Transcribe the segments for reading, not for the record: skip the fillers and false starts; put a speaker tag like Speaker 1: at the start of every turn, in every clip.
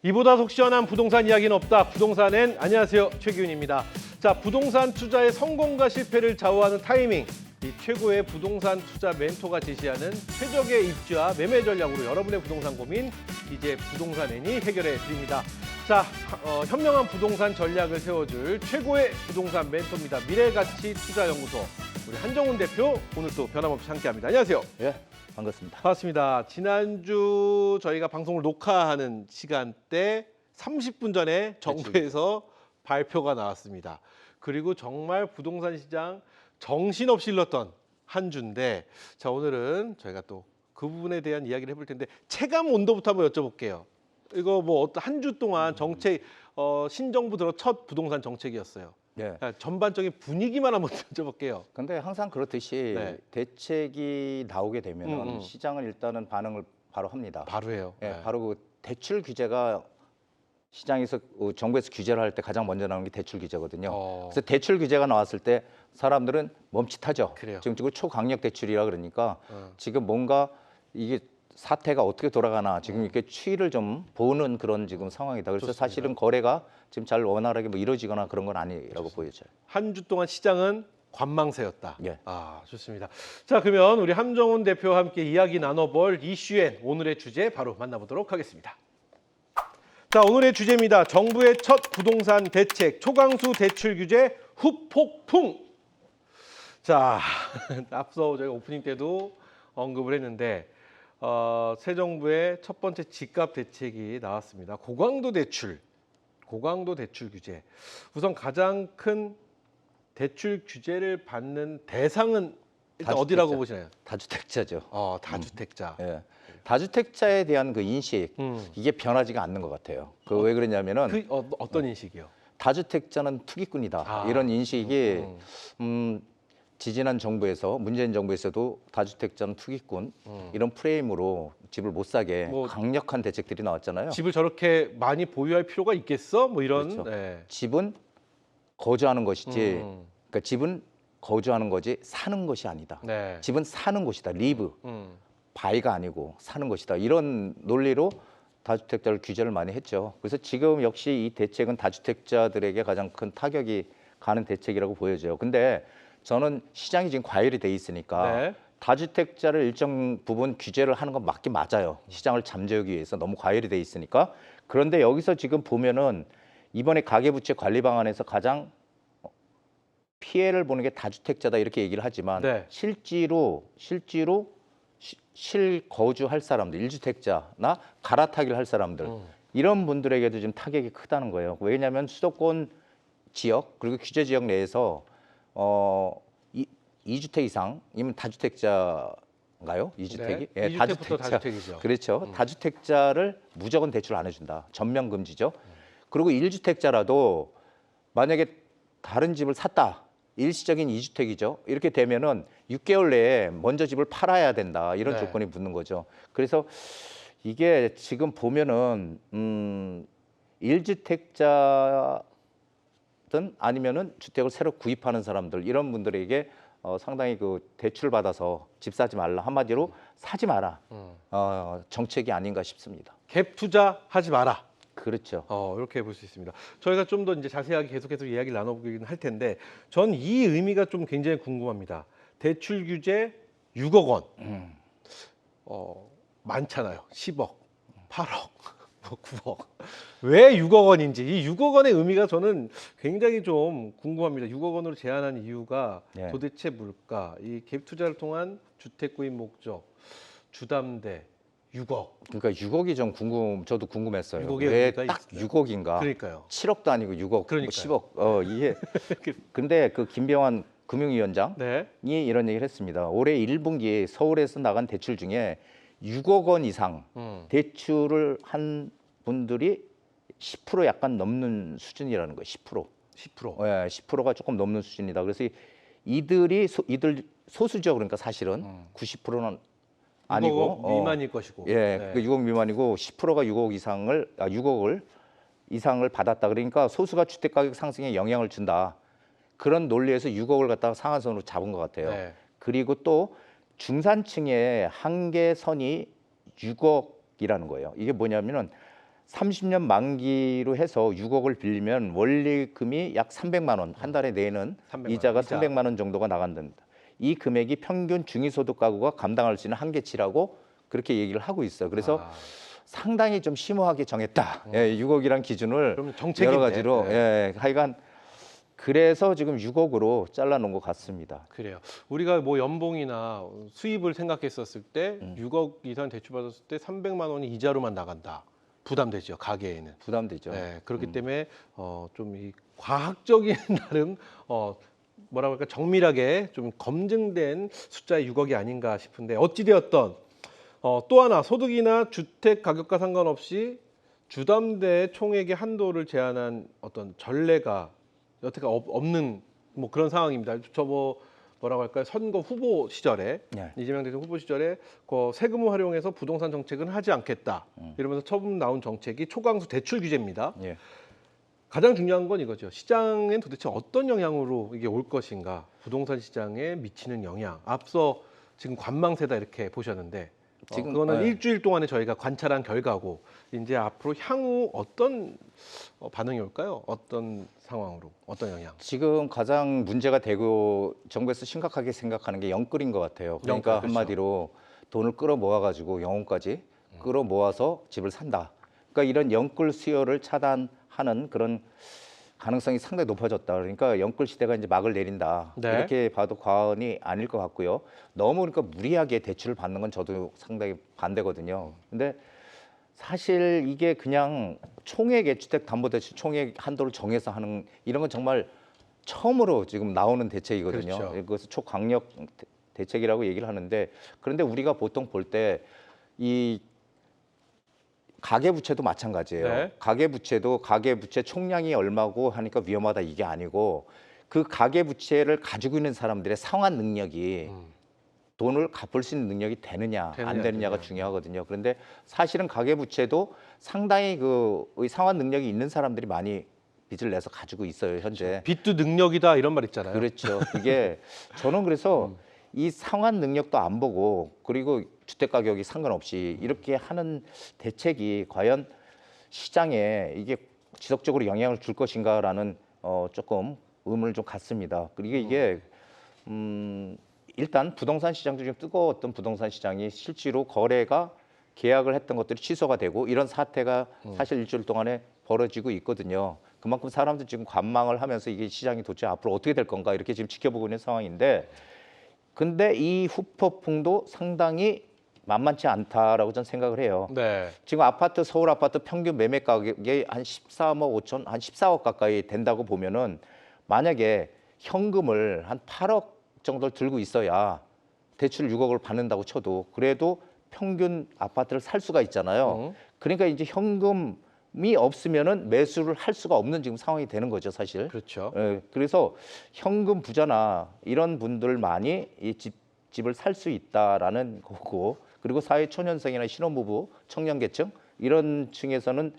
Speaker 1: 이보다 속 시원한 부동산 이야기는 없다. 부동산엔 안녕하세요. 최기훈입니다. 자, 부동산 투자의 성공과 실패를 좌우하는 타이밍. 이 최고의 부동산 투자 멘토가 제시하는 최적의 입지와 매매 전략으로 여러분의 부동산 고민 이제 부동산엔이 해결해 드립니다. 자, 현명한 부동산 전략을 세워줄 최고의 부동산 멘토입니다. 미래가치투자연구소 우리 한정훈 대표 오늘 또 변함없이 함께합니다. 안녕하세요.
Speaker 2: 예, 반갑습니다.
Speaker 1: 반갑습니다. 지난주 저희가 방송을 녹화하는 시간대 30분 전에 정부에서 발표가 나왔습니다. 그리고 정말 부동산 시장 정신없이 일렀던 한 주인데, 자, 오늘은 저희가 또 그 부분에 대한 이야기를 해볼 텐데 체감 온도부터 한번 여쭤볼게요. 이거 뭐 한 주 동안 정책 신정부 들어 첫 부동산 정책이었어요.
Speaker 2: 예.
Speaker 1: 전반적인 분위기만 한번 여쭤볼게요.
Speaker 2: 근데 항상 그렇듯이
Speaker 1: 네.
Speaker 2: 대책이 나오게 되면 시장은 일단은 반응을 바로 합니다.
Speaker 1: 바로 해요.
Speaker 2: 예,
Speaker 1: 네.
Speaker 2: 바로 그 대출 규제가 시장에서 정부에서 규제를 할 때 가장 먼저 나오는 게 대출 규제거든요. 그래서 대출 규제가 나왔을 때 사람들은 멈칫하죠.
Speaker 1: 그래요.
Speaker 2: 지금 초강력 대출이라 그러니까 지금 뭔가 이게 사태가 어떻게 돌아가나 지금 이렇게 추이를 좀 보는 그런 지금 상황이다. 그래서
Speaker 1: 좋습니다.
Speaker 2: 사실은 거래가 지금 잘 원활하게 뭐 이루어지거나 그런 건 아니라고 보여져요.
Speaker 1: 한 주 동안 시장은 관망세였다.
Speaker 2: 예.
Speaker 1: 아, 좋습니다. 자, 그러면 우리 함정훈 대표와 함께 이야기 나눠볼 이슈엔 오늘의 주제 바로 만나보도록 하겠습니다. 자, 오늘의 주제입니다. 정부의 첫 부동산 대책, 초강수 대출 규제 후폭풍. 자, 앞서 저희가 오프닝 때도 언급을 했는데 새 정부의 첫 번째 집값 대책이 나왔습니다. 고강도 대출 규제. 우선 가장 큰 대출 규제를 받는 대상은 일단
Speaker 2: 다주택자.
Speaker 1: 어디라고 보시나요?
Speaker 2: 다주택자죠.
Speaker 1: 다주택자.
Speaker 2: 예. 다주택자에 대한 그 인식 이게 변하지가 않는 것 같아요. 그 왜 그러냐면은
Speaker 1: 어떤 인식이요?
Speaker 2: 다주택자는 투기꾼이다 이런 인식이 지지난 정부에서 문재인 정부에서도 다주택자는 투기꾼 이런 프레임으로 집을 못 사게
Speaker 1: 뭐
Speaker 2: 강력한 대책들이 나왔잖아요.
Speaker 1: 집을 저렇게 많이 보유할 필요가 있겠어? 뭐 이런.
Speaker 2: 그렇죠.
Speaker 1: 네.
Speaker 2: 집은 거주하는 것이지, 그러니까 집은 거주하는 거지 사는 것이 아니다.
Speaker 1: 네.
Speaker 2: 집은 사는 곳이다. 리브.
Speaker 1: 음.
Speaker 2: 바이가 아니고 사는 것이다. 이런 논리로 다주택자를 규제를 많이 했죠. 그래서 지금 역시 이 대책은 다주택자들에게 가장 큰 타격이 가는 대책이라고 보여져요. 근데 저는 시장이 지금 과열이 돼 있으니까
Speaker 1: 네.
Speaker 2: 다주택자를 일정 부분 규제를 하는 건 맞긴 맞아요. 시장을 잠재우기 위해서 너무 과열이 돼 있으니까. 그런데 여기서 지금 보면은 이번에 가계부채 관리 방안에서 가장 피해를 보는 게 다주택자다 이렇게 얘기를 하지만
Speaker 1: 네.
Speaker 2: 실제로 실거주할 사람들, 일주택자나 갈아타기를 할 사람들 이런 분들에게도 지금 타격이 크다는 거예요. 왜냐하면 수도권 지역 그리고 규제 지역 내에서 2주택 이상이면 다주택자인가요? 2주택이?
Speaker 1: 네. 2주택부터 다주택이죠.
Speaker 2: 그렇죠. 다주택자를 무조건 대출 안 해준다. 전면 금지죠. 그리고 1주택자라도 만약에 다른 집을 샀다. 일시적인 2주택이죠. 이렇게 되면은 6개월 내에 먼저 집을 팔아야 된다. 이런
Speaker 1: 네.
Speaker 2: 조건이 붙는 거죠. 그래서 이게 지금 보면은 1주택자든 아니면은 주택을 새로 구입하는 사람들 이런 분들에게 상당히 그 대출 받아서 집 사지 말라. 한마디로 사지 마라. 정책이 아닌가 싶습니다.
Speaker 1: 갭 투자하지 마라.
Speaker 2: 그렇죠.
Speaker 1: 이렇게 볼 수 있습니다. 저희가 좀 더 이제 자세하게 계속해서 이야기를 나눠보긴 할 텐데, 전 이 의미가 좀 굉장히 궁금합니다. 대출 규제 6억 원, 많잖아요. 10억, 8억, 9억. 왜 6억 원인지 이 6억 원의 의미가 저는 굉장히 좀 궁금합니다. 6억 원으로 제한한 이유가
Speaker 2: 네.
Speaker 1: 도대체 뭘까? 이 갭 투자를 통한 주택 구입 목적, 주담대 6억.
Speaker 2: 그러니까 6억이 저도 궁금했어요.
Speaker 1: 6억의
Speaker 2: 왜
Speaker 1: 의미가
Speaker 2: 딱
Speaker 1: 있어요.
Speaker 2: 6억인가?
Speaker 1: 그러니까요.
Speaker 2: 7억도 아니고 6억,
Speaker 1: 그러니까요.
Speaker 2: 뭐 10억. 이게 근데 그 김병환 금융위원장이
Speaker 1: 네.
Speaker 2: 이런 얘기를 했습니다. 올해 1분기 서울에서 나간 대출 중에 6억 원 이상 대출을 한 분들이 10% 약간 넘는 수준이라는 거예요. 10%.
Speaker 1: 10%.
Speaker 2: 예, 10%가 조금 넘는 수준이다. 그래서 이들 소수죠. 그러니까 사실은 90%는 아니고
Speaker 1: 6억 미만일 것이고.
Speaker 2: 예,
Speaker 1: 네.
Speaker 2: 그 6억 미만이고 10%가 6억을 이상을 받았다. 그러니까 소수가 주택 가격 상승에 영향을 준다. 그런 논리에서 6억을 갖다가 상한선으로 잡은 것 같아요.
Speaker 1: 네.
Speaker 2: 그리고 또 중산층의 한계선이 6억이라는 거예요. 이게 뭐냐면은 30년 만기로 해서 6억을 빌리면 원리금이 약 300만 원, 한 달에 내는
Speaker 1: 300만 원,
Speaker 2: 이자가
Speaker 1: 이자.
Speaker 2: 300만 원 정도가 나간답니다. 이 금액이 평균 중위소득 가구가 감당할 수 있는 한계치라고 그렇게 얘기를 하고 있어요. 그래서
Speaker 1: 아,
Speaker 2: 상당히 좀 심오하게 정했다. 예, 6억이란 기준을
Speaker 1: 그럼 정책인데.
Speaker 2: 여러 가지로
Speaker 1: 네.
Speaker 2: 예, 하여간 그래서 지금 6억으로 잘라놓은 것 같습니다.
Speaker 1: 그래요. 우리가 뭐 연봉이나 수입을 생각했었을 때 6억 이상 대출 받았을 때 300만 원이 이자로만 나간다. 부담되죠, 가계에는.
Speaker 2: 부담되죠.
Speaker 1: 네, 그렇기 때문에 좀 이 과학적인 나름 뭐라고 할까 정밀하게 좀 검증된 숫자의 6억이 아닌가 싶은데 어찌되었던 또 하나 소득이나 주택 가격과 상관없이 주담대 총액의 한도를 제한한 어떤 전례가 여태가 없는 뭐 그런 상황입니다. 저 뭐라고 할까요? 선거 후보 시절에
Speaker 2: 네.
Speaker 1: 이재명 대통령 후보 시절에 그 세금을 활용해서 부동산 정책은 하지 않겠다 이러면서 처음 나온 정책이 초강수 대출 규제입니다.
Speaker 2: 예.
Speaker 1: 가장 중요한 건 이거죠. 시장엔 도대체 어떤 영향으로 이게 올 것인가? 부동산 시장에 미치는 영향. 앞서 지금 관망세다 이렇게 보셨는데
Speaker 2: 지금,
Speaker 1: 그거는
Speaker 2: 네.
Speaker 1: 일주일 동안에 저희가 관찰한 결과고 이제 앞으로 향후 어떤 반응이 올까요? 어떤 상황으로 어떤 영향?
Speaker 2: 지금 가장 문제가 되고 정부에서 심각하게 생각하는 게 영끌인 것 같아요. 그러니까
Speaker 1: 영끌, 그렇죠.
Speaker 2: 한마디로 돈을 끌어모아가지고 영혼까지 끌어모아서 집을 산다. 그러니까 이런 영끌 수요를 차단하는 그런 가능성이 상당히 높아졌다. 그러니까 영끌 시대가 이제 막을 내린다.
Speaker 1: 네.
Speaker 2: 이렇게 봐도 과언이 아닐 것 같고요. 너무 그러니까 무리하게 대출을 받는 건 저도 상당히 반대거든요. 근데 사실 이게 그냥 총액의 주택담보대출 총액 한도를 정해서 하는 이런 건 정말 처음으로 지금 나오는 대책이거든요.
Speaker 1: 그렇죠.
Speaker 2: 그것을 초강력 대책이라고 얘기를 하는데 그런데 우리가 보통 볼 때 이 가계부채도 마찬가지예요.
Speaker 1: 네.
Speaker 2: 가계부채도 가계부채 총량이 얼마고 하니까 위험하다 이게 아니고 그 가계부채를 가지고 있는 사람들의 상환 능력이 돈을 갚을 수 있는 능력이 되느냐
Speaker 1: 되느냐,
Speaker 2: 안 되느냐가
Speaker 1: 되느냐.
Speaker 2: 중요하거든요. 그런데 사실은 가계부채도 상당히 그 상환 능력이 있는 사람들이 많이 빚을 내서 가지고 있어요 현재.
Speaker 1: 빚도 능력이다 이런 말 있잖아요.
Speaker 2: 그렇죠. 이게 저는 그래서 이 상환 능력도 안 보고 그리고 주택 가격이 상관없이 이렇게 하는 대책이 과연 시장에 이게 지속적으로 영향을 줄 것인가라는 조금 의문을 좀 갖습니다. 그리고 이게 일단 부동산 시장도 좀 뜨거웠던 부동산 시장이 실제로 거래가 계약을 했던 것들이 취소가 되고 이런 사태가 사실 일주일 동안에 벌어지고 있거든요. 그만큼 사람들 지금 관망을 하면서 이게 시장이 도대체 앞으로 어떻게 될 건가 이렇게 지금 지켜보고 있는 상황인데 근데 이 후폭풍도 상당히 만만치 않다라고 저는 생각을 해요.
Speaker 1: 네.
Speaker 2: 지금 아파트 서울 아파트 평균 매매 가격이 한 13억 5천 한 14억 가까이 된다고 보면은 만약에 현금을 한 8억 정도를 들고 있어야 대출 6억을 받는다고 쳐도 그래도 평균 아파트를 살 수가 있잖아요. 그러니까 이제 현금이 없으면은 매수를 할 수가 없는 지금 상황이 되는 거죠, 사실.
Speaker 1: 그렇죠.
Speaker 2: 예, 그래서 현금 부자나 이런 분들만이 이 집을 살 수 있다라는 거고 그리고 사회 초년생이나 신혼부부, 청년계층 이런 층에서는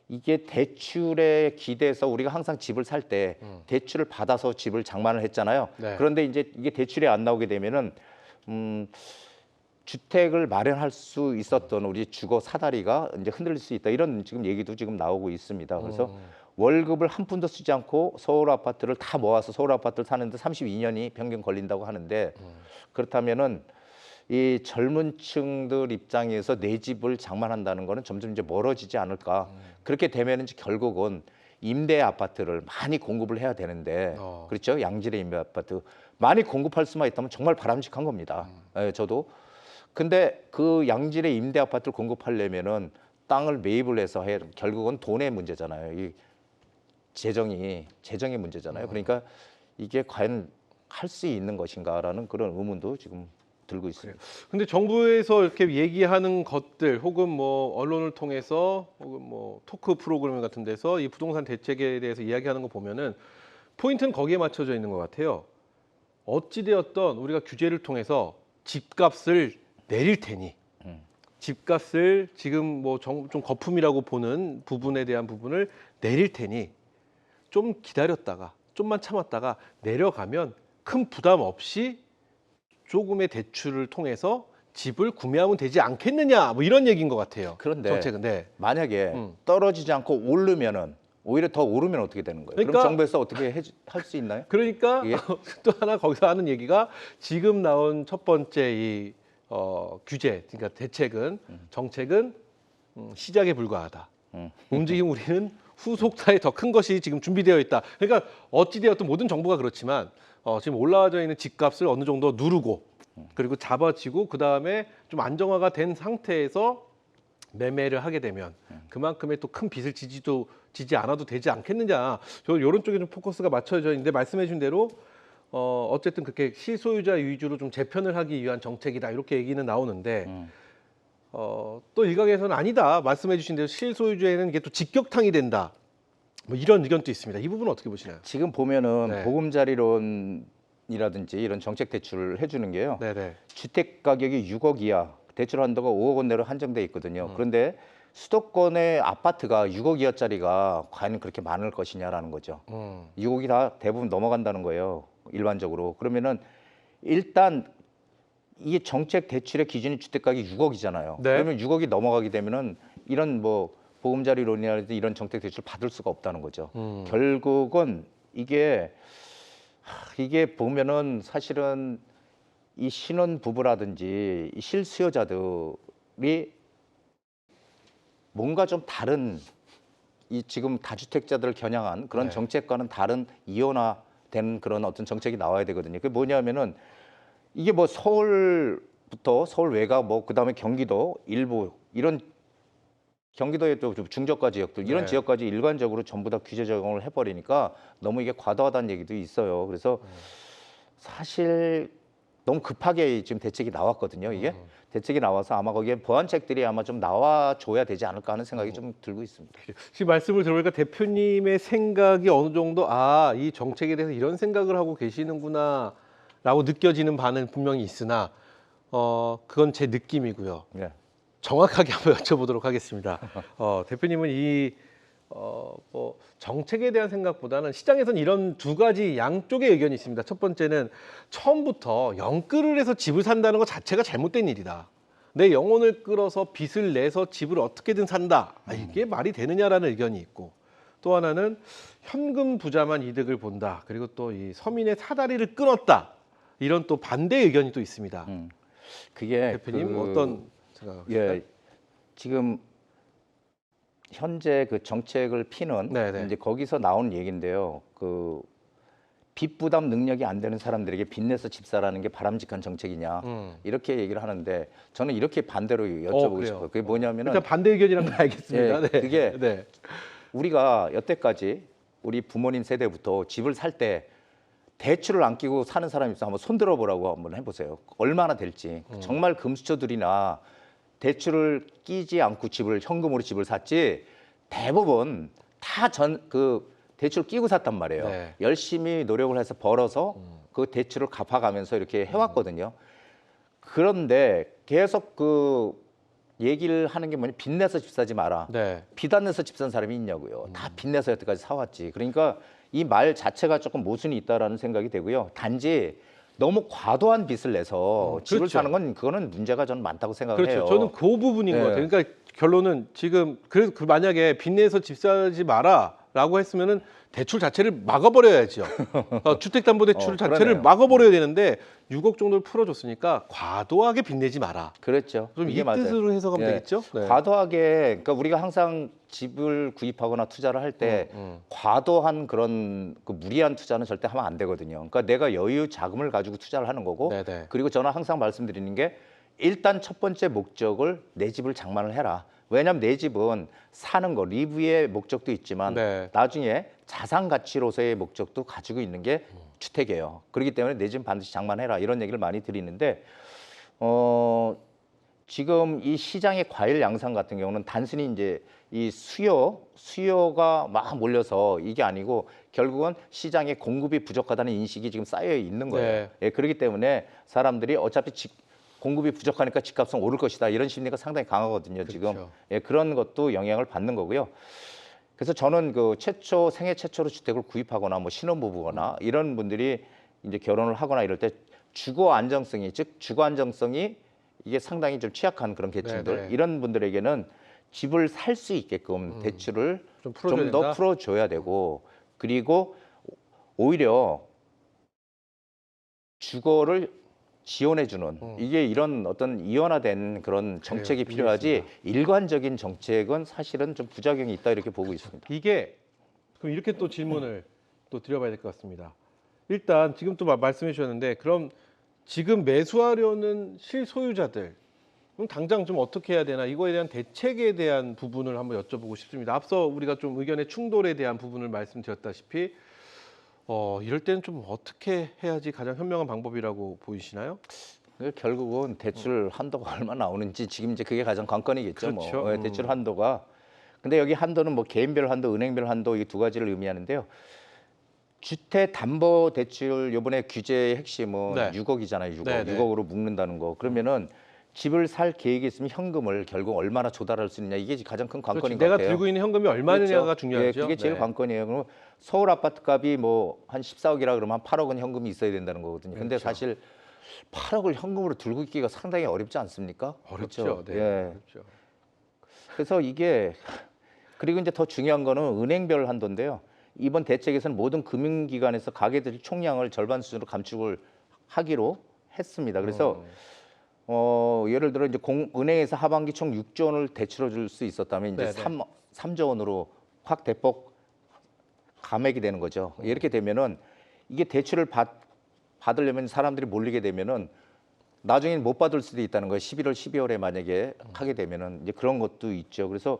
Speaker 2: 이게 대출에 기대서 우리가 항상 집을 살 때 대출을 받아서 집을 장만을 했잖아요.
Speaker 1: 네.
Speaker 2: 그런데 이제 이게 대출이 안 나오게 되면은 주택을 마련할 수 있었던 우리 주거 사다리가 이제 흔들릴 수 있다 이런 지금 얘기도 지금 나오고 있습니다. 그래서 월급을 한 푼도 쓰지 않고 서울 아파트를 다 모아서 서울 아파트를 사는데 32년이 평균 걸린다고 하는데 그렇다면은 이 젊은 층들 입장에서 내 집을 장만한다는 거는 점점 이제 멀어지지 않을까. 그렇게 되면 이제 결국은 임대 아파트를 많이 공급을 해야 되는데 그렇죠. 양질의 임대 아파트 많이 공급할 수만 있다면 정말 바람직한 겁니다. 예, 저도. 근데 그 양질의 임대 아파트를 공급하려면은 땅을 매입을 해서 결국은 돈의 문제잖아요. 이 재정의 문제잖아요. 그러니까 이게 과연 할 수 있는 것인가라는 그런 의문도 지금 들고 있습니다.
Speaker 1: 근데 정부에서 이렇게 얘기하는 것들 혹은 뭐 언론을 통해서 혹은 뭐 토크 프로그램 같은 데서 이 부동산 대책에 대해서 이야기하는 거 보면은 포인트는 거기에 맞춰져 있는 것 같아요. 어찌되었던 우리가 규제를 통해서 집값을 내릴 테니 집값을 지금 뭐 좀 거품이라고 보는 부분에 대한 부분을 내릴 테니 좀 기다렸다가 좀만 참았다가 내려가면 큰 부담 없이 조금의 대출을 통해서 집을 구매하면 되지 않겠느냐 뭐 이런 얘기인 것 같아요.
Speaker 2: 그런데
Speaker 1: 정책은. 네.
Speaker 2: 만약에
Speaker 1: 음.
Speaker 2: 떨어지지 않고 오르면은 오히려 더 오르면 어떻게 되는 거예요?
Speaker 1: 그러니까-
Speaker 2: 그럼 정부에서 어떻게 할 수 있나요?
Speaker 1: 그러니까
Speaker 2: 예.
Speaker 1: 또 하나 거기서 하는 얘기가 지금 나온 첫 번째 이 규제, 그러니까 대책은 정책은 시작에 불과하다. 움직임 우리는 후속타에 더 큰 것이 지금 준비되어 있다. 그러니까 어찌되었든 모든 정부가 그렇지만 지금 올라와져 있는 집값을 어느 정도 누르고 그리고 잡아치고 그 다음에 좀 안정화가 된 상태에서 매매를 하게 되면 그만큼의 또 큰 빚을 지지 않아도 되지 않겠느냐. 저 이런 쪽에 좀 포커스가 맞춰져 있는데 말씀해준 대로 어쨌든 그렇게 실소유자 위주로 좀 재편을 하기 위한 정책이다 이렇게 얘기는 나오는데 또 일각에서는 아니다 말씀해주신 대로 실소유주에는 이게 또 직격탄이 된다. 뭐 이런 의견도 있습니다. 이 부분은 어떻게 보시나요?
Speaker 2: 지금 보면은
Speaker 1: 네.
Speaker 2: 보금자리론이라든지 이런 정책 대출을 해주는 게요.
Speaker 1: 네네.
Speaker 2: 주택 가격이 6억 이하, 대출 한도가 5억 원 내로 한정돼 있거든요. 그런데 수도권의 아파트가 6억 이하짜리가 과연 그렇게 많을 것이냐라는 거죠. 6억이 다 대부분 넘어간다는 거예요. 일반적으로. 그러면은 일단 이게 정책 대출의 기준이 주택 가격이 6억이잖아요.
Speaker 1: 네.
Speaker 2: 그러면 6억이 넘어가게 되면은 이런 뭐 보금자리론이라든지 이런 정책 대출 받을 수가 없다는 거죠. 결국은 이게 보면은 사실은 이 신혼 부부라든지 이 실수요자들이 뭔가 좀 다른 이 지금 다주택자들을 겨냥한 그런
Speaker 1: 네.
Speaker 2: 정책과는 다른 이원화된 그런 어떤 정책이 나와야 되거든요. 그게 뭐냐면은 이게 뭐 서울부터 서울 외곽 뭐 그다음에 경기도 일부 이런 경기도의 또 중저가 지역들 이런
Speaker 1: 네.
Speaker 2: 지역까지 일관적으로 전부 다 규제 적용을 해버리니까 너무 이게 과도하다는 얘기도 있어요. 그래서 사실 너무 급하게 지금 대책이 나왔거든요. 이게 대책이 나와서 아마 거기에 보완책들이 아마 좀 나와줘야 되지 않을까 하는 생각이 좀 들고 있습니다.
Speaker 1: 지금 말씀을 들어보니까 대표님의 생각이 어느 정도 이 정책에 대해서 이런 생각을 하고 계시는구나라고 느껴지는 바는 분명히 있으나 그건 제 느낌이고요.
Speaker 2: 네.
Speaker 1: 정확하게 한번 여쭤보도록 하겠습니다. 대표님은 뭐 정책에 대한 생각보다는 시장에서는 이런 두 가지 양쪽의 의견이 있습니다. 첫 번째는 처음부터 영끌을 해서 집을 산다는 것 자체가 잘못된 일이다. 내 영혼을 끌어서 빚을 내서 집을 어떻게든 산다. 이게 말이 되느냐라는 의견이 있고 또 하나는 현금 부자만 이득을 본다. 그리고 또 이 서민의 사다리를 끊었다. 이런 또 반대 의견이 또 있습니다.
Speaker 2: 그게
Speaker 1: 대표님 어떤 생각하십니까?
Speaker 2: 예, 지금 현재 그 정책을 피는
Speaker 1: 네네.
Speaker 2: 이제 거기서 나온 얘기인데요. 그 빚 부담 능력이 안 되는 사람들에게 빚내서 집 사라는 게 바람직한 정책이냐 이렇게 얘기를 하는데 저는 이렇게 반대로 여쭤보고
Speaker 1: 그래요.
Speaker 2: 싶어요. 그게 뭐냐면은
Speaker 1: 일단 반대 의견이란 건 알겠습니다.
Speaker 2: 예,
Speaker 1: 네.
Speaker 2: 그게
Speaker 1: 네.
Speaker 2: 우리가 여태까지 우리 부모님 세대부터 집을 살 때 대출을 안 끼고 사는 사람이 있어 한번 손 들어보라고 한번 해보세요. 얼마나 될지. 정말 금수저들이나 대출을 끼지 않고 집을 현금으로 집을 샀지 대부분 다 그 대출 끼고 샀단 말이에요.
Speaker 1: 네.
Speaker 2: 열심히 노력을 해서 벌어서 그 대출을 갚아가면서 이렇게 해왔거든요. 그런데 계속 그 얘기를 하는 게 뭐냐 빚내서 집 사지 마라.
Speaker 1: 네.
Speaker 2: 빚 안 내서 집 산 사람이 있냐고요. 다 빚내서 여태까지 사왔지. 그러니까 이 말 자체가 조금 모순이 있다라는 생각이 되고요. 단지 너무 과도한 빚을 내서 집을
Speaker 1: 그렇죠.
Speaker 2: 사는 건 그거는 문제가 저는 많다고 생각을
Speaker 1: 그렇죠.
Speaker 2: 해요.
Speaker 1: 저는 그 부분인
Speaker 2: 네.
Speaker 1: 것 같아요. 그러니까 결론은 지금 그래서 만약에 빚내서 집 사지 마라라고 했으면은 대출 자체를 막아버려야죠. 주택담보대출 자체를
Speaker 2: 그러네요.
Speaker 1: 막아버려야 되는데 6억 정도를 풀어줬으니까 과도하게 빚내지 마라.
Speaker 2: 그렇죠.
Speaker 1: 좀
Speaker 2: 이게
Speaker 1: 이
Speaker 2: 맞아요.
Speaker 1: 뜻으로 해석하면
Speaker 2: 예.
Speaker 1: 되겠죠? 네.
Speaker 2: 과도하게 그러니까 우리가 항상 집을 구입하거나 투자를 할 때 과도한 그런 그 무리한 투자는 절대 하면 안 되거든요. 그러니까 내가 여유 자금을 가지고 투자를 하는 거고
Speaker 1: 네네.
Speaker 2: 그리고 저는 항상 말씀드리는 게 일단 첫 번째 목적을 내 집을 장만을 해라. 왜냐하면 내 집은 사는 거 리브의 목적도 있지만
Speaker 1: 네.
Speaker 2: 나중에 자산 가치로서의 목적도 가지고 있는 게 주택이에요. 그렇기 때문에 내 집 반드시 장만해라 이런 얘기를 많이 드리는데 지금 이 시장의 과일 양상 같은 경우는 단순히 이제 이 수요가 막 몰려서 이게 아니고 결국은 시장에 공급이 부족하다는 인식이 지금 쌓여 있는 거예요.
Speaker 1: 네.
Speaker 2: 예, 그렇기 때문에 사람들이 어차피 공급이 부족하니까 집값은 오를 것이다 이런 심리가 상당히 강하거든요. 지금
Speaker 1: 그렇죠.
Speaker 2: 예, 그런 것도 영향을 받는 거고요. 그래서 저는 그 생애 최초로 주택을 구입하거나 뭐 신혼부부거나 이런 분들이 이제 결혼을 하거나 이럴 때 주거 안정성이 이게 상당히 좀 취약한 그런 계층들
Speaker 1: 네네.
Speaker 2: 이런 분들에게는 집을 살 수 있게끔 대출을
Speaker 1: 좀 풀어줘야
Speaker 2: 좀 더
Speaker 1: 된다?
Speaker 2: 풀어줘야 되고 그리고 오히려 주거를 지원해주는 이게 이런 어떤 이원화된 그런 정책이 필요하지
Speaker 1: 이해했습니다.
Speaker 2: 일관적인 정책은 사실은 좀 부작용이 있다 이렇게 보고 있습니다.
Speaker 1: 이게 그럼 이렇게 또 질문을 또 드려봐야 될 것 같습니다. 일단 지금 또 말씀해 주셨는데 그럼 지금 매수하려는 실소유자들 그럼 당장 좀 어떻게 해야 되나 이거에 대한 대책에 대한 부분을 한번 여쭤보고 싶습니다. 앞서 우리가 좀 의견의 충돌에 대한 부분을 말씀드렸다시피 이럴 때는 좀 어떻게 해야지 가장 현명한 방법이라고 보이시나요?
Speaker 2: 결국은 대출 한도가 얼마 나오는지 지금 이제 그게 가장 관건이겠죠.
Speaker 1: 그렇죠.
Speaker 2: 뭐 대출 한도가 근데 여기 한도는 뭐 개인별 한도, 은행별 한도 이 두 가지를 의미하는데요. 주택담보대출 요번에 규제의 핵심은
Speaker 1: 네.
Speaker 2: 6억이잖아요. 6억.
Speaker 1: 네, 네.
Speaker 2: 6억으로 묶는다는 거. 그러면은 집을 살 계획이 있으면 현금을 결국 얼마나 조달할 수 있냐 이게 가장 큰
Speaker 1: 그렇죠.
Speaker 2: 관건인 것
Speaker 1: 내가
Speaker 2: 같아요.
Speaker 1: 들고 있는 현금이 얼마느냐가
Speaker 2: 그렇죠.
Speaker 1: 중요하죠.
Speaker 2: 예, 그게 제일
Speaker 1: 네.
Speaker 2: 관건이에요. 그럼 서울 아파트 값이 뭐 한 14억이라 그러면 한 8억은 현금이 있어야 된다는 거거든요. 근데
Speaker 1: 그렇죠.
Speaker 2: 사실 8억을 현금으로 들고 있기가 상당히 어렵지 않습니까?
Speaker 1: 어렵죠.
Speaker 2: 그렇죠?
Speaker 1: 네.
Speaker 2: 예.
Speaker 1: 어렵죠.
Speaker 2: 그래서 이게 그리고 이제 더 중요한 거는 은행별 한도인데요. 이번 대책에서는 모든 금융기관에서 가계대출 총량을 절반 수준으로 감축을 하기로 했습니다. 그래서 예를 들어 이제 은행에서 하반기 총 6조 원을 대출해 줄 수 있었다면 이제
Speaker 1: 네네.
Speaker 2: 3조 원으로 확 대폭 감액이 되는 거죠. 이렇게 되면은 이게 대출을 받으려면 사람들이 몰리게 되면은 나중에는 못 받을 수도 있다는 거예요. 11월, 12월에 만약에 하게 되면은 이제 그런 것도 있죠. 그래서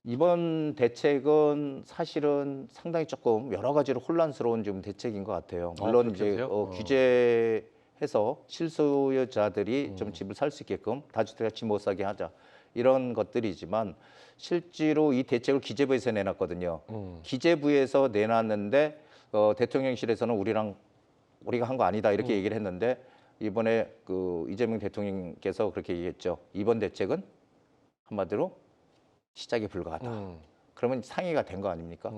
Speaker 2: 이번 대책은 사실은 상당히 조금 여러 가지로 혼란스러운 좀 대책인 것 같아요. 물론
Speaker 1: 그렇게
Speaker 2: 이제
Speaker 1: 보세요?
Speaker 2: 규제해서 실소유자들이 좀 집을 살 수 있게끔 다주택자 집 못 사게 하자 이런 것들이지만 실제로 이 대책을 기재부에서 내놨거든요. 기재부에서 내놨는데 대통령실에서는 우리가 한 거 아니다 이렇게 얘기를 했는데 이번에 그 이재명 대통령께서 그렇게 얘기했죠. 이번 대책은 한마디로 시작에 불과하다. 그러면 상의가 된 거 아닙니까?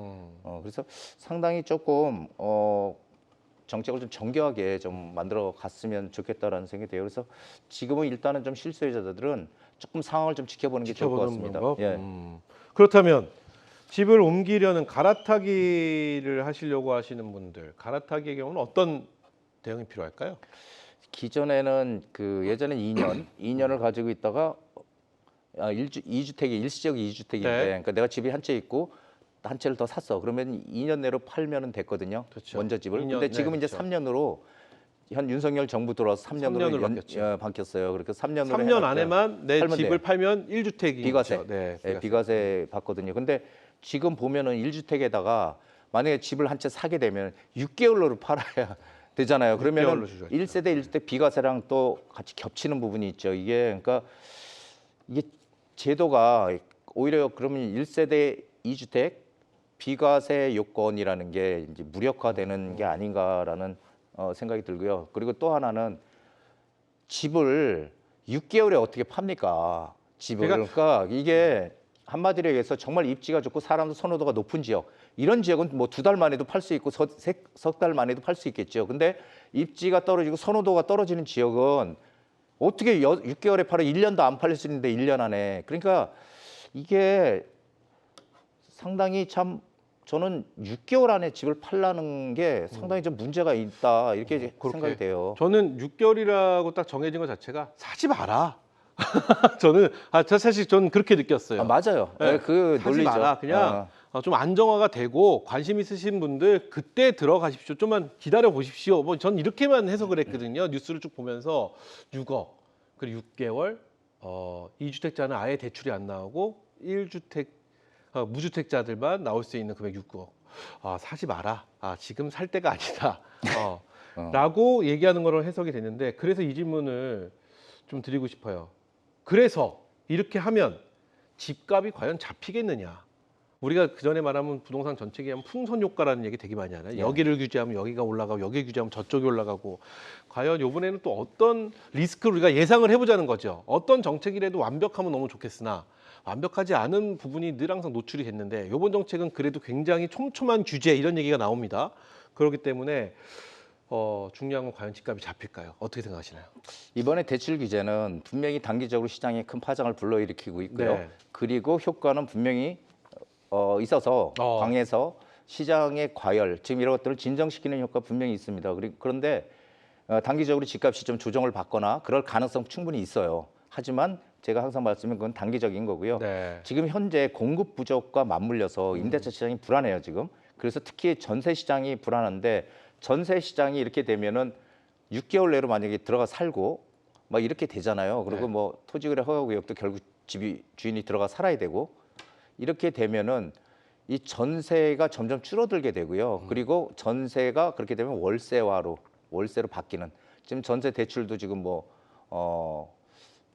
Speaker 2: 그래서 상당히 조금 정책을 좀 정교하게 좀 만들어 갔으면 좋겠다라는 생각이 돼요. 그래서 지금은 일단은 좀 실소유자들은 조금 상황을 좀 지켜보는 게 좋을 것
Speaker 1: 지켜보는
Speaker 2: 같습니다.
Speaker 1: 방법.
Speaker 2: 예.
Speaker 1: 그렇다면 집을 옮기려는 갈아타기를 하시려고 하시는 분들, 갈아타기의 경우는 어떤 대응이 필요할까요?
Speaker 2: 기존에는 그 예전엔 2년을 가지고 있다가 2주택이 일시적 2주택인데
Speaker 1: 네.
Speaker 2: 그러니까 내가 집이 한 채 있고 한 채를 더 샀어. 그러면 2년 내로 팔면은 됐거든요.
Speaker 1: 그렇죠.
Speaker 2: 먼저 집을.
Speaker 1: 2년,
Speaker 2: 근데 지금
Speaker 1: 네,
Speaker 2: 이제
Speaker 1: 그렇죠.
Speaker 2: 3년으로 현 윤석열 정부 들어와서 3년으로
Speaker 1: 바뀌었죠.
Speaker 2: 바뀌었어요. 그렇게 3년으로
Speaker 1: 3년 안에만 내
Speaker 2: 팔면
Speaker 1: 집을
Speaker 2: 돼요.
Speaker 1: 팔면 1주택이
Speaker 2: 비과세.
Speaker 1: 네,
Speaker 2: 비과세 받거든요. 근데 지금 보면은 1주택에다가 만약에 집을 한 채 사게 되면 6개월로 팔아야 되잖아요. 그러면은
Speaker 1: 6개월로 주죠.
Speaker 2: 1세대 1주택 비과세랑 또 같이 겹치는 부분이 있죠. 이게 그러니까 이게 제도가 오히려 그러면 1세대 2주택 비과세 요건이라는 게 이제 무력화되는 게 아닌가라는 생각이 들고요. 그리고 또 하나는 집을 6개월에 어떻게 팝니까? 집을. 그러니까 이게 한마디로 얘기해서 정말 입지가 좋고 사람 선호도가 높은 지역. 이런 지역은 뭐 2달 만에도 팔 수 있고 석 달 만에도 팔 수 있겠죠. 근데 입지가 떨어지고 선호도가 떨어지는 지역은 어떻게 6개월에 팔아 1년도 안 팔릴 수 있는데 1년 안에. 그러니까 이게 상당히 참 저는 6개월 안에 집을 팔라는 게 상당히 좀 문제가 있다 이렇게 생각이 돼요.
Speaker 1: 저는 6개월이라고 딱 정해진 것 자체가 사지 마라. 저는 사실 저는 그렇게 느꼈어요.
Speaker 2: 맞아요.
Speaker 1: 네,
Speaker 2: 그
Speaker 1: 사지
Speaker 2: 논리죠.
Speaker 1: 마라. 그냥 좀 안정화가 되고 관심 있으신 분들 그때 들어가십시오. 좀만 기다려 보십시오. 뭐 전 이렇게만 해석을 했거든요. 뉴스를 쭉 보면서 6억 그리고 6개월 2주택자는 아예 대출이 안 나오고 1주택 무주택자들만 나올 수 있는 금액 6억. 사지 마라. 지금 살 때가 아니다. 라고 얘기하는 거로 해석이 됐는데 그래서 이 질문을 좀 드리고 싶어요. 그래서 이렇게 하면 집값이 과연 잡히겠느냐? 우리가 그 전에 말하면 부동산 전체 기하면 풍선 효과라는 얘기 되게 많이 하잖아요. 여기를 규제하면 여기가 올라가고 여기 규제하면 저쪽이 올라가고 과연 이번에는 또 어떤 리스크를 우리가 예상을 해보자는 거죠. 어떤 정책이라도 완벽하면 너무 좋겠으나 완벽하지 않은 부분이 늘 항상 노출이 됐는데 이번 정책은 그래도 굉장히 촘촘한 규제 이런 얘기가 나옵니다. 그렇기 때문에 중요한 건 과연 집값이 잡힐까요? 어떻게 생각하시나요?
Speaker 2: 이번에 대출 규제는 분명히 단기적으로 시장에 큰 파장을 불러일으키고 있고요.
Speaker 1: 네.
Speaker 2: 그리고 효과는 분명히 있어서 강해서 시장의 과열, 지금 이런 것들을 진정시키는 효과 분명히 있습니다. 그런데 단기적으로 집값이 좀 조정을 받거나 그럴 가능성 충분히 있어요. 하지만 제가 항상 말씀드린 건 단기적인 거고요.
Speaker 1: 네.
Speaker 2: 지금 현재 공급 부족과 맞물려서 임대차 시장이 불안해요, 지금. 그래서 특히 전세 시장이 불안한데 전세 시장이 이렇게 되면은 6개월 내로 만약에 들어가 살고 막 이렇게 되잖아요. 그리고
Speaker 1: 네.
Speaker 2: 뭐 토지거래 허가구역도 결국 주인이 들어가 살아야 되고 이렇게 되면은 이 전세가 점점 줄어들게 되고요. 그리고 전세가 그렇게 되면 월세로 바뀌는 지금 전세 대출도 지금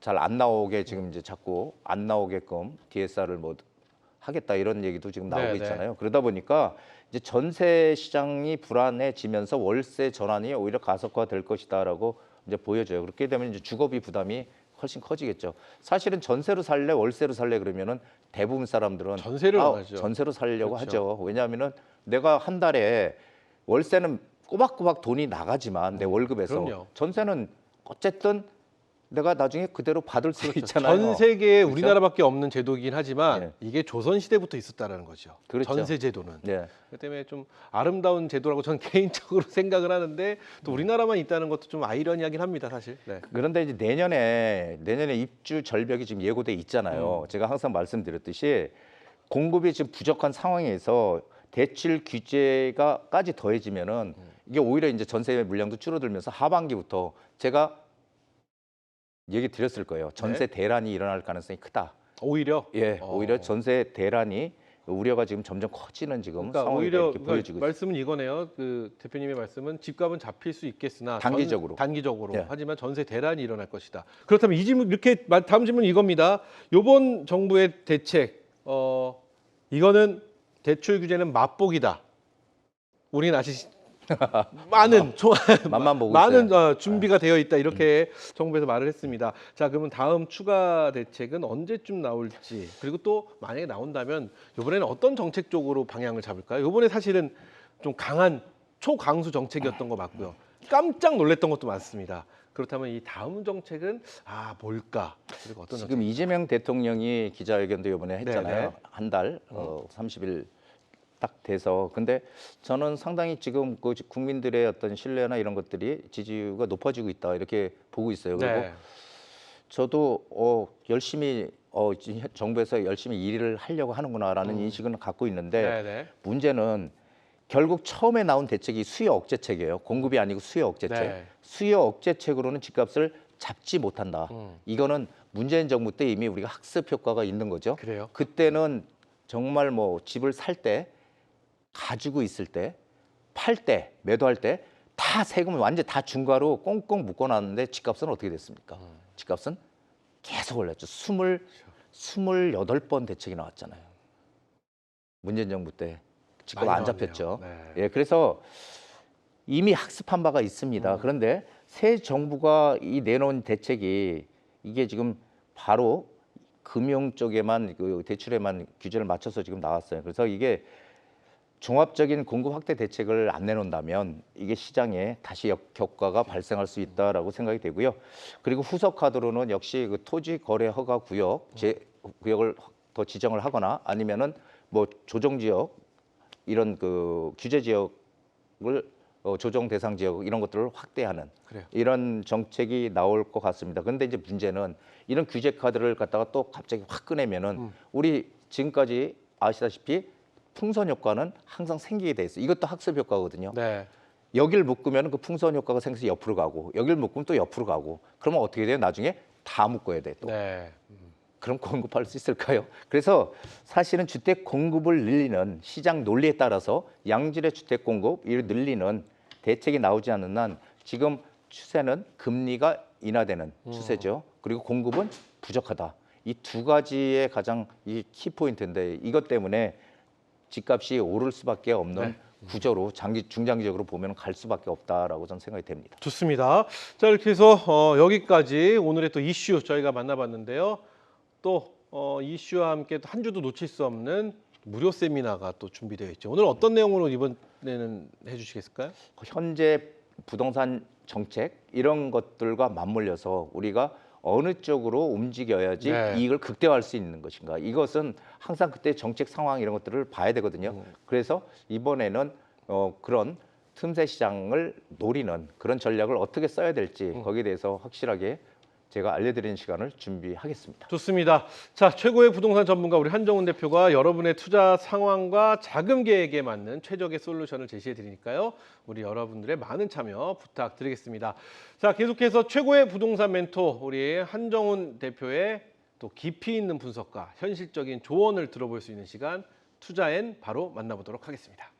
Speaker 2: 잘 안 나오게 지금 이제 자꾸 안 나오게끔 DSR을 뭐 하겠다 이런 얘기도 지금 나오고
Speaker 1: 네,
Speaker 2: 있잖아요. 그러다 보니까 이제 전세 시장이 불안해지면서 월세 전환이 오히려 가속화될 것이다라고 이제 보여져요. 그렇게 되면 이제 주거비 부담이 훨씬 커지겠죠. 사실은 전세로 살래, 월세로 살래 그러면은 대부분 사람들은
Speaker 1: 전세를 원하죠.
Speaker 2: 전세로 살려고
Speaker 1: 그렇죠.
Speaker 2: 하죠. 왜냐하면은 내가 한 달에 월세는 꼬박꼬박 돈이 나가지만 내 월급에서
Speaker 1: 그럼요.
Speaker 2: 전세는 어쨌든 내가 나중에 그대로 받을 수 있잖아요.
Speaker 1: 전 세계에
Speaker 2: 그렇죠?
Speaker 1: 우리나라밖에 없는 제도이긴 하지만
Speaker 2: 네.
Speaker 1: 이게 조선 시대부터 있었다라는 거죠.
Speaker 2: 그렇죠.
Speaker 1: 전세 제도는.
Speaker 2: 네.
Speaker 1: 그 때문에 좀 아름다운 제도라고 저는 개인적으로 생각을 하는데 또 우리나라만 있다는 것도 좀 아이러니하긴 합니다, 사실. 네.
Speaker 2: 그런데 이제 내년에 입주 절벽이 지금 예고돼 있잖아요. 제가 항상 말씀드렸듯이 공급이 지금 부족한 상황에서 대출 규제가까지 더해지면은 이게 오히려 이제 전세 물량도 줄어들면서 하반기부터 제가 얘기 드렸을 거예요. 전세 대란이 일어날 가능성이 크다.
Speaker 1: 오히려
Speaker 2: 예, 오히려 전세 대란이 우려가 지금 점점 커지는 지금
Speaker 1: 그러니까
Speaker 2: 상황이
Speaker 1: 오히려
Speaker 2: 이렇게 보여지고 있어요.
Speaker 1: 말씀은 이거네요. 그 대표님의 말씀은 집값은 잡힐 수 있겠으나
Speaker 2: 단기적으로.
Speaker 1: 단기적으로
Speaker 2: 예.
Speaker 1: 하지만 전세 대란이 일어날 것이다. 그렇다면 이 질문 이렇게 다음 질문 이겁니다. 이번 정부의 대책 이거는 대출 규제는 맛보기다. 우리는 아직 많은
Speaker 2: 맛만 보고
Speaker 1: 많은
Speaker 2: 있어요.
Speaker 1: 준비가 되어 있다 이렇게 정부에서 말을 했습니다. 자, 그러면 다음 추가 대책은 언제쯤 나올지 그리고 또 만약에 나온다면 이번에는 어떤 정책 쪽으로 방향을 잡을까요? 이번에 사실은 좀 강한 초강수 정책이었던 거 맞고요. 깜짝 놀랐던 것도 많습니다. 그렇다면 이 다음 정책은 뭘까? 그리고 어떤
Speaker 2: 지금 이재명 대통령이 기자회견도 이번에 했잖아요.
Speaker 1: 네네.
Speaker 2: 한 달 30일 딱 돼서 근데 저는 상당히 지금 그 국민들의 어떤 신뢰나 이런 것들이 지지율가 높아지고 있다 이렇게 보고 있어요. 그리고
Speaker 1: 네.
Speaker 2: 저도 열심히 정부에서 열심히 일을 하려고 하는구나라는 인식은 갖고 있는데
Speaker 1: 네네.
Speaker 2: 문제는 결국 처음에 나온 대책이 수요 억제책이에요. 공급이 아니고 수요 억제책.
Speaker 1: 네.
Speaker 2: 수요 억제책으로는 집값을 잡지 못한다. 이거는 문재인 정부 때 이미 우리가 학습 효과가 있는 거죠.
Speaker 1: 그래요?
Speaker 2: 그때는 정말 뭐 집을 살 때, 가지고 있을 때, 팔 때, 매도할 때 다 세금을 완전 다 중과로 꽁꽁 묶어놨는데 집값은 어떻게 됐습니까? 집값은 계속 올랐죠. 28번 대책이 나왔잖아요. 문재인 정부 때 집값
Speaker 1: 많이
Speaker 2: 안
Speaker 1: 나왔네요.
Speaker 2: 잡혔죠.
Speaker 1: 네.
Speaker 2: 예, 그래서 이미 학습한 바가 있습니다. 그런데 새 정부가 이 내놓은 대책이 이게 지금 바로 금융 쪽에만 그 대출에만 규제를 맞춰서 지금 나왔어요. 그래서 이게 종합적인 공급 확대 대책을 안 내놓는다면 이게 시장에 다시 역효과가 발생할 수 있다라고 생각이 되고요. 그리고 후속 카드로는 역시 그 토지 거래 허가 구역을 더 지정을 하거나 아니면은 뭐 조정 지역 이런 그 규제 지역을 조정 대상 지역 이런 것들을 확대하는
Speaker 1: 그래요.
Speaker 2: 이런 정책이 나올 것 같습니다. 그런데 이제 문제는 이런 규제 카드를 갖다가 또 갑자기 확 꺼내면은 우리 지금까지 아시다시피 풍선 효과는 항상 생기게 돼 있어요. 이것도 학습 효과거든요.
Speaker 1: 네.
Speaker 2: 여길 묶으면 그 풍선 효과가 생겨서 옆으로 가고 여길 묶으면 또 옆으로 가고 그러면 어떻게 돼요? 나중에 다 묶어야 돼 또.
Speaker 1: 네.
Speaker 2: 그럼 공급할 수 있을까요? 그래서 사실은 주택 공급을 늘리는 시장 논리에 따라서 양질의 주택 공급을 늘리는 대책이 나오지 않는 한 지금 추세는 금리가 인하되는 추세죠. 그리고 공급은 부족하다. 이 두 가지의 가장 이 키포인트인데 이것 때문에 집값이 오를 수밖에 없는 구조로 중장기적으로 보면 갈 수밖에 없다라고 저는 생각이 됩니다.
Speaker 1: 좋습니다. 자, 이렇게 해서 여기까지 오늘의 또 이슈 저희가 만나봤는데요. 또 이슈와 함께 또 한 주도 놓칠 수 없는 무료 세미나가 또 준비되어 있죠. 오늘 어떤 내용으로 이번에는 해주시겠을까요?
Speaker 2: 현재 부동산 정책 이런 것들과 맞물려서 우리가 어느 쪽으로 움직여야지
Speaker 1: 네.
Speaker 2: 이익을 극대화할 수 있는 것인가. 이것은 항상 그때 정책 상황 이런 것들을 봐야 되거든요. 그래서 이번에는 그런 틈새 시장을 노리는 그런 전략을 어떻게 써야 될지 거기에 대해서 확실하게 제가 알려드리는 시간을 준비하겠습니다.
Speaker 1: 좋습니다. 자, 최고의 부동산 전문가 우리 한정훈 대표가 여러분의 투자 상황과 자금 계획에 맞는 최적의 솔루션을 제시해 드리니까요. 우리 여러분들의 많은 참여 부탁드리겠습니다. 자, 계속해서 최고의 부동산 멘토 우리 한정훈 대표의 또 깊이 있는 분석과 현실적인 조언을 들어볼 수 있는 시간 투자엔 바로 만나보도록 하겠습니다.